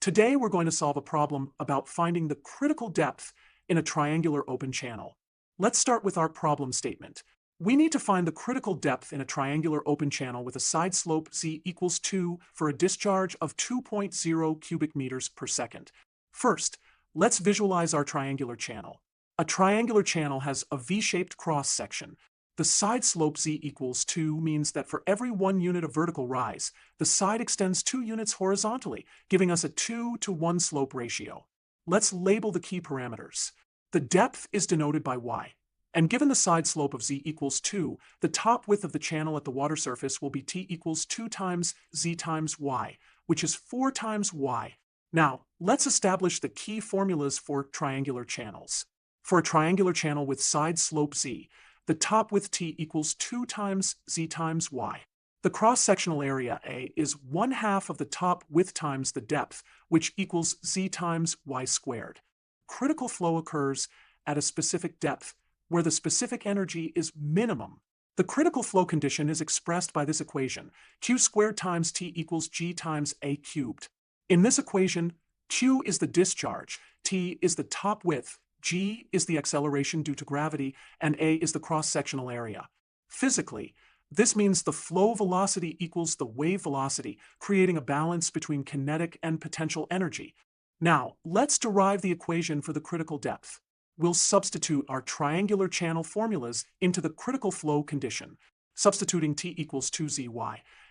Today we're going to solve a problem about finding the critical depth in a triangular open channel. Let's start with our problem statement. We need to find the critical depth in a triangular open channel with a side slope z equals 2 for a discharge of 2.0 cubic meters per second. First, let's visualize our triangular channel. A triangular channel has a V-shaped cross-section. The side slope z equals 2 means that for every 1 unit of vertical rise, the side extends 2 units horizontally, giving us a 2-to-1 slope ratio. Let's label the key parameters. The depth is denoted by y. And given the side slope of z equals 2, the top width of the channel at the water surface will be t equals 2 times z times y, which is 4 times y. Now, let's establish the key formulas for triangular channels. For a triangular channel with side slope z, the top width t equals 2 times z times y. The cross-sectional area A is 1/2 of the top width times the depth, which equals z times y squared. Critical flow occurs at a specific depth, where the specific energy is minimum. The critical flow condition is expressed by this equation, q squared times t equals g times a cubed. In this equation, q is the discharge, t is the top width, g is the acceleration due to gravity, and a is the cross-sectional area. Physically, this means the flow velocity equals the wave velocity, creating a balance between kinetic and potential energy. Now, let's derive the equation for the critical depth. We'll substitute our triangular channel formulas into the critical flow condition, substituting t equals 2zy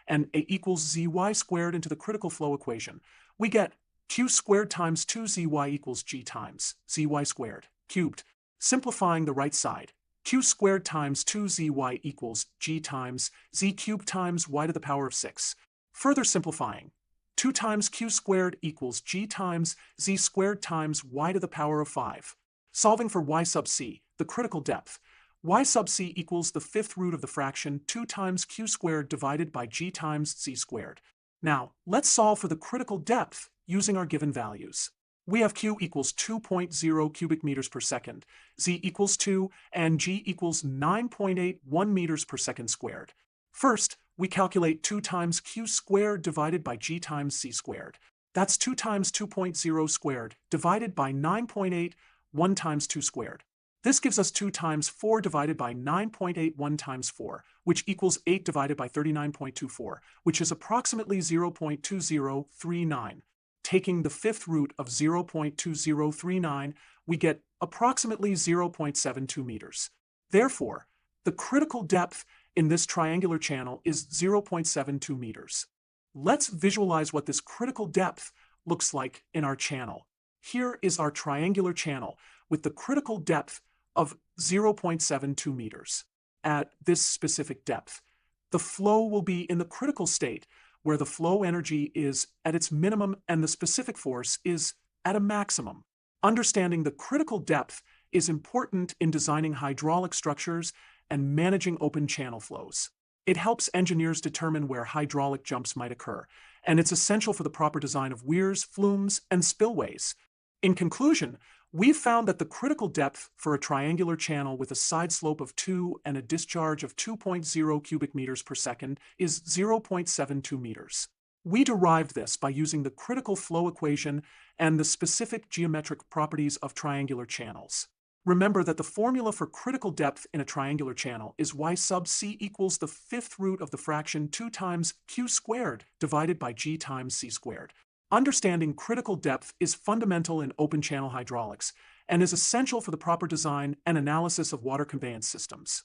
and a equals zy squared into the critical flow equation. We get q squared times 2zy equals g times zy squared cubed. Simplifying the right side, q squared times 2zy equals g times z cubed times y to the power of 6. Further simplifying, 2 times q squared equals g times z squared times y to the power of 5. Solving for y sub c, the critical depth, y sub c equals the fifth root of the fraction 2 times q squared divided by g times z squared. Now, let's solve for the critical depth using our given values. We have q equals 2.0 cubic meters per second, z equals 2, and g equals 9.81 meters per second squared. First, we calculate 2 times q squared divided by g times z squared. That's 2 times 2.0 squared divided by 9.8, 1 times 2 squared. This gives us 2 times 4 divided by 9.81 times 4, which equals 8 divided by 39.24, which is approximately 0.2039. Taking the fifth root of 0.2039, we get approximately 0.72 meters. Therefore, the critical depth in this triangular channel is 0.72 meters. Let's visualize what this critical depth looks like in our channel. Here is our triangular channel with the critical depth of 0.72 meters. At this specific depth, the flow will be in the critical state, where the flow energy is at its minimum and the specific force is at a maximum. Understanding the critical depth is important in designing hydraulic structures and managing open channel flows. It helps engineers determine where hydraulic jumps might occur, and it's essential for the proper design of weirs, flumes, and spillways. In conclusion, we've found that the critical depth for a triangular channel with a side slope of 2 and a discharge of 2.0 cubic meters per second is 0.72 meters. We derived this by using the critical flow equation and the specific geometric properties of triangular channels. Remember that the formula for critical depth in a triangular channel is y sub c equals the fifth root of the fraction 2 times q squared divided by g times c squared. Understanding critical depth is fundamental in open channel hydraulics and is essential for the proper design and analysis of water conveyance systems.